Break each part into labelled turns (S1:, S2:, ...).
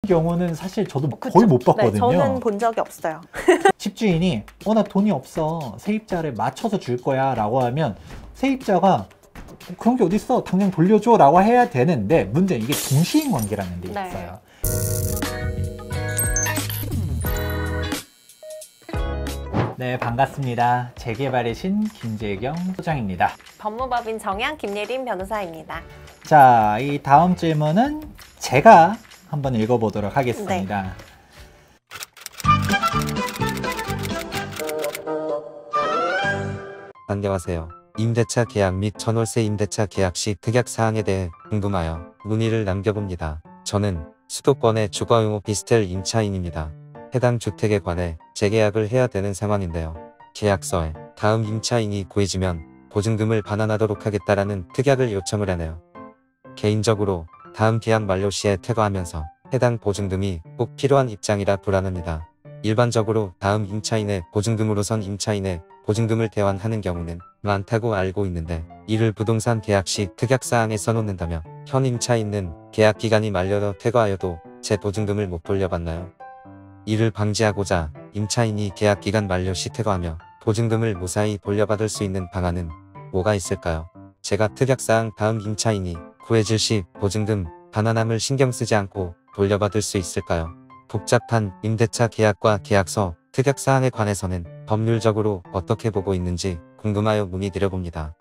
S1: 경우는 사실 저도
S2: 그쵸.
S1: 거의 못 봤거든요.
S2: 네, 저는 본 적이 없어요.
S1: 집주인이 나 돈이 없어, 세입자를 맞춰서 줄 거야 라고 하면 세입자가 그런 게 어딨어, 당장 돌려줘 라고 해야 되는데, 문제는 이게 동시인 관계라는 게 있어요. 네, 반갑습니다. 재개발의 신 김재경 소장입니다.
S2: 법무법인 정양 김예린 변호사입니다.
S1: 자, 이 다음 질문은 제가 한번 읽어보도록 하겠습니다.
S2: 네.
S3: 안녕하세요. 임대차 계약 및 전월세 임대차 계약 시 특약 사항에 대해 궁금하여 문의를 남겨봅니다. 저는 수도권의 주거용 오피스텔 임차인입니다. 해당 주택에 관해 재계약을 해야 되는 상황인데요. 계약서에 다음 임차인이 구해지면 보증금을 반환하도록 하겠다라는 특약을 요청을 하네요. 개인적으로 다음 계약 만료 시에 퇴거하면서 해당 보증금이 꼭 필요한 입장이라 불안합니다. 일반적으로 다음 임차인의 보증금으로선 임차인의 보증금을 대환하는 경우는 많다고 알고 있는데, 이를 부동산 계약 시 특약사항에 써놓는다면 현 임차인은 계약 기간이 만료로 퇴거하여도 제 보증금을 못 돌려받나요? 이를 방지하고자 임차인이 계약 기간 만료 시 퇴거하며 보증금을 무사히 돌려받을 수 있는 방안은 뭐가 있을까요? 제가 특약사항 다음 임차인이 구해질 시 보증금 반환함을 신경 쓰지 않고 돌려받을 수 있을까요? 복잡한 임대차 계약과 계약서 특약사항에 관해서는 법률적으로 어떻게 보고 있는지 궁금하여 문의드려봅니다.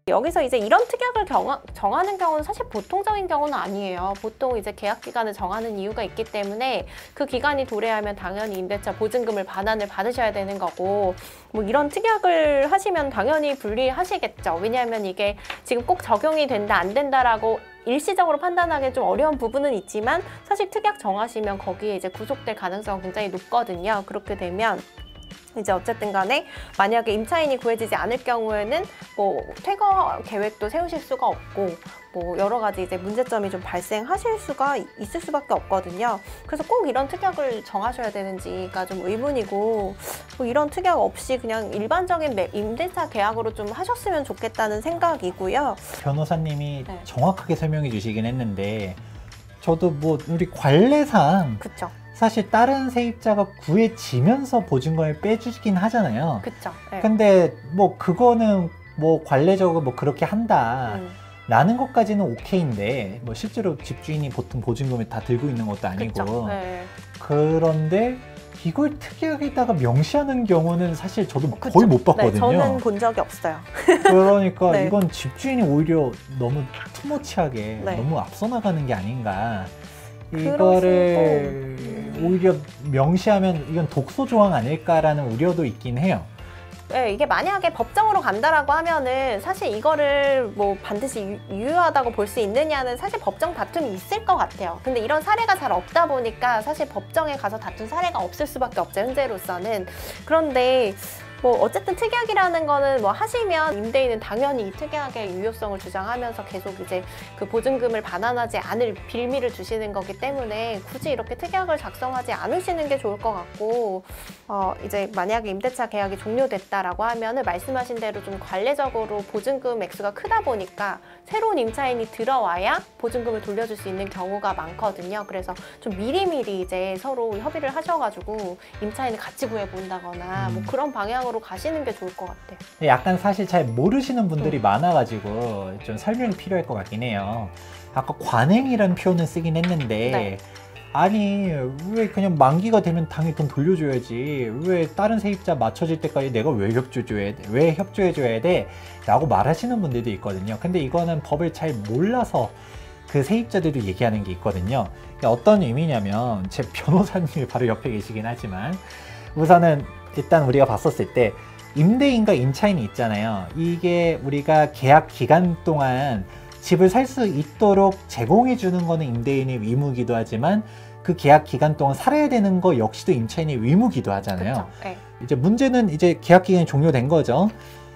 S2: 여기서 이제 이런 특약을 정하는 경우는 사실 보통적인 경우는 아니에요. 보통 이제 계약 기간을 정하는 이유가 있기 때문에 그 기간이 도래하면 당연히 임대차 보증금을 반환을 받으셔야 되는 거고, 뭐 이런 특약을 하시면 당연히 불리하시겠죠. 왜냐하면 이게 지금 꼭 적용이 된다 안 된다라고 일시적으로 판단하기 좀 어려운 부분은 있지만, 사실 특약 정하시면 거기에 이제 구속될 가능성은 굉장히 높거든요. 그렇게 되면 이제 어쨌든 간에 만약에 임차인이 구해지지 않을 경우에는 뭐 퇴거 계획도 세우실 수가 없고, 뭐 여러 가지 이제 문제점이 좀 발생하실 수가 있을 수밖에 없거든요. 그래서 꼭 이런 특약을 정하셔야 되는지가 좀 의문이고, 뭐 이런 특약 없이 그냥 일반적인 임대차 계약으로 좀 하셨으면 좋겠다는 생각이고요.
S1: 변호사님이
S2: 네.
S1: 정확하게 설명해 주시긴 했는데, 저도 뭐 우리 관례상
S2: 그쵸.
S1: 사실 다른 세입자가 구해지면서 보증금을 빼주긴 하잖아요.
S2: 그쵸. 네.
S1: 근데 뭐 그거는 뭐 관례적으로 뭐 그렇게 한다 라는 것까지는 오케이인데, 뭐 실제로 집주인이 보통 보증금을 다 들고 있는 것도 아니고,
S2: 네.
S1: 그런데 이걸 특약에다가 명시하는 경우는 사실 저도 거의 못 봤거든요.
S2: 네, 저는 본 적이 없어요.
S1: 그러니까
S2: 네.
S1: 이건 집주인이 오히려 너무 투머치하게
S2: 네.
S1: 너무 앞서 나가는 게 아닌가. 이거를 오히려 명시하면 이건 독소 조항 아닐까라는 우려도 있긴 해요.
S2: 네, 이게 만약에 법정으로 간다라고 하면은 사실 이거를 뭐 반드시 유효하다고 볼 수 있느냐는 사실 법정 다툼이 있을 것 같아요. 근데 이런 사례가 잘 없다 보니까 사실 법정에 가서 다툰 사례가 없을 수밖에 없죠, 현재로서는. 그런데 뭐 어쨌든 특약이라는 거는 뭐 하시면 임대인은 당연히 이 특약의 유효성을 주장하면서 계속 이제 그 보증금을 반환하지 않을 빌미를 주시는 거기 때문에 굳이 이렇게 특약을 작성하지 않으시는 게 좋을 것 같고, 이제 만약에 임대차 계약이 종료됐다라고 하면은 말씀하신 대로 좀 관례적으로 보증금 액수가 크다 보니까 새로운 임차인이 들어와야 보증금을 돌려줄 수 있는 경우가 많거든요. 그래서 좀 미리미리 이제 서로 협의를 하셔가지고 임차인을 같이 구해본다거나 뭐 그런 방향으로 가시는 게 좋을 것 같아요.
S1: 약간 사실 잘 모르시는 분들이 많아가지고 좀 설명이 필요할 것 같긴 해요. 아까 관행이라는 표현을 쓰긴 했는데,
S2: 네.
S1: 아니 왜 그냥 만기가 되면 당연히 돈 돌려줘야지, 왜 다른 세입자 맞춰질 때까지 내가 왜 협조해줘야 돼? 라고 말하시는 분들도 있거든요. 근데 이거는 법을 잘 몰라서 그 세입자들도 얘기하는 게 있거든요. 어떤 의미냐면, 제 변호사님이 바로 옆에 계시긴 하지만, 우선은 일단 우리가 봤었을 때 임대인과 임차인이 있잖아요. 이게 우리가 계약 기간 동안 집을 살 수 있도록 제공해 주는 거는 임대인의 의무기도 하지만, 그 계약 기간 동안 살아야 되는 거 역시도 임차인의 의무기도 하잖아요.
S2: 네.
S1: 이제 문제는 이제 계약 기간이 종료된 거죠.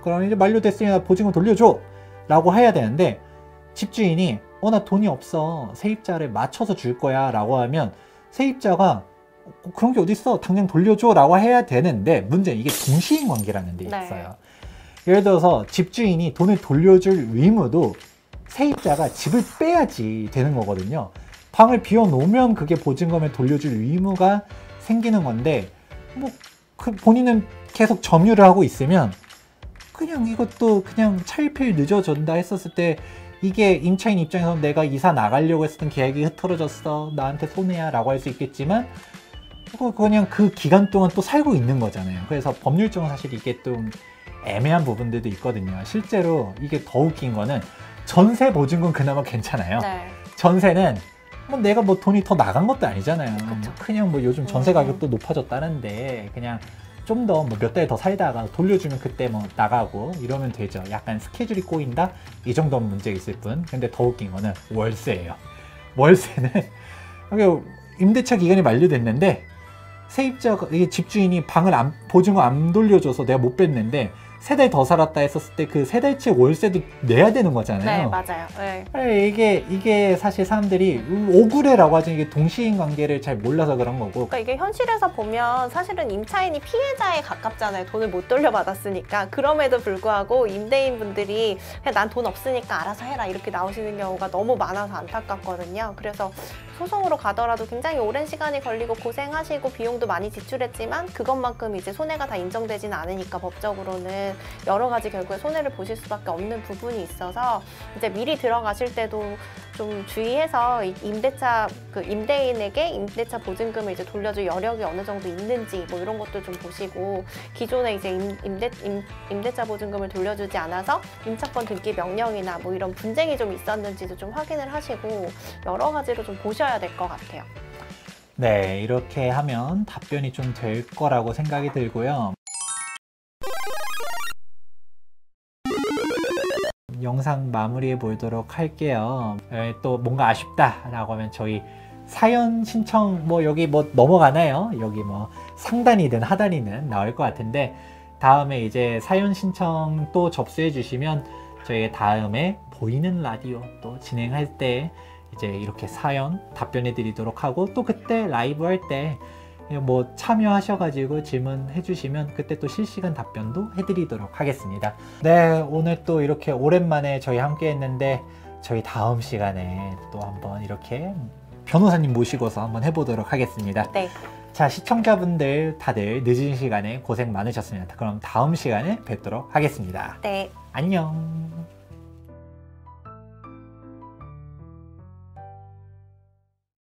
S1: 그럼 이제 만료됐으니까 보증금 돌려줘 라고 해야 되는데, 집주인이 나 돈이 없어, 세입자를 맞춰서 줄 거야 라고 하면 세입자가 그런 게 어딨어, 당장 돌려줘 라고 해야 되는데, 문제는 이게 동시인 관계라는 데 있어요. 예를 들어서 집주인이 돈을 돌려줄 의무도 세입자가 집을 빼야지 되는 거거든요. 방을 비워놓으면 그게 보증금을 돌려줄 의무가 생기는 건데 뭐 본인은 계속 점유를 하고 있으면 그냥 이것도 그냥 차일피일 늦어진다 했었을 때 이게 임차인 입장에서는 내가 이사 나가려고 했었던 계획이 흐트러졌어, 나한테 손해야 라고 할 수 있겠지만 그냥 그 기간 동안 또 살고 있는 거잖아요. 그래서 법률적으로 사실 이게 좀 애매한 부분들도 있거든요. 실제로 이게 더 웃긴 거는 전세 보증금 그나마 괜찮아요.
S2: 네.
S1: 전세는 뭐 내가 뭐 돈이 더 나간 것도 아니잖아요.
S2: 그쵸.
S1: 그냥 뭐 요즘 전세 가격도 높아졌다는데 그냥 좀 더 뭐 몇 달 더 살다가 돌려주면 그때 뭐 나가고 이러면 되죠. 약간 스케줄이 꼬인다? 이 정도는 문제가 있을 뿐. 근데 더 웃긴 거는 월세예요. 월세는 임대차 기간이 만료됐는데 세입자가 이게 집주인이 방을 보증금 안 돌려줘서 내가 못 뺐는데 세 달 더 살았다 했었을 때 그 세 달치 월세도 내야 되는 거잖아요.
S2: 네, 맞아요. 네.
S1: 이게 사실 사람들이 억울해라고 하죠. 이게 동시인 관계를 잘 몰라서 그런 거고.
S2: 그러니까 이게 현실에서 보면 사실은 임차인이 피해자에 가깝잖아요. 돈을 못 돌려받았으니까. 그럼에도 불구하고 임대인분들이 그냥 난 돈 없으니까 알아서 해라 이렇게 나오시는 경우가 너무 많아서 안타깝거든요. 그래서 소송으로 가더라도 굉장히 오랜 시간이 걸리고 고생하시고 비용도 많이 지출했지만 그것만큼 이제 손해가 다 인정되지는 않으니까 법적으로는 여러 가지 결국에 손해를 보실 수밖에 없는 부분이 있어서 이제 미리 들어가실 때도 좀 주의해서 임대차 임대인에게 임대차 보증금을 이제 돌려줄 여력이 어느 정도 있는지 뭐 이런 것도 좀 보시고 기존에 이제 임대차 보증금을 돌려주지 않아서 임차권 등기 명령이나 뭐 이런 분쟁이 좀 있었는지도 좀 확인을 하시고 여러 가지로 좀 보셔야 될 것 같아요.
S1: 네, 이렇게 하면 답변이 좀 될 거라고 생각이 들고요. 영상 마무리해 보도록 할게요. 또 뭔가 아쉽다라고 하면 저희 사연 신청 뭐 여기 뭐 넘어가나요? 여기 뭐 상단이든 하단이든 나올 것 같은데 다음에 이제 사연 신청 또 접수해 주시면 저희 다음에 보이는 라디오 또 진행할 때 이제 이렇게 사연 답변해 드리도록 하고 또 그때 라이브 할 때 뭐 참여하셔가지고 질문해 주시면 그때 또 실시간 답변도 해드리도록 하겠습니다. 네, 오늘 또 이렇게 오랜만에 저희 함께 했는데 저희 다음 시간에 또 한번 이렇게 변호사님 모시고서 한번 해보도록 하겠습니다.
S2: 네.
S1: 자, 시청자분들 다들 늦은 시간에 고생 많으셨습니다. 그럼 다음 시간에 뵙도록 하겠습니다.
S2: 네.
S1: 안녕.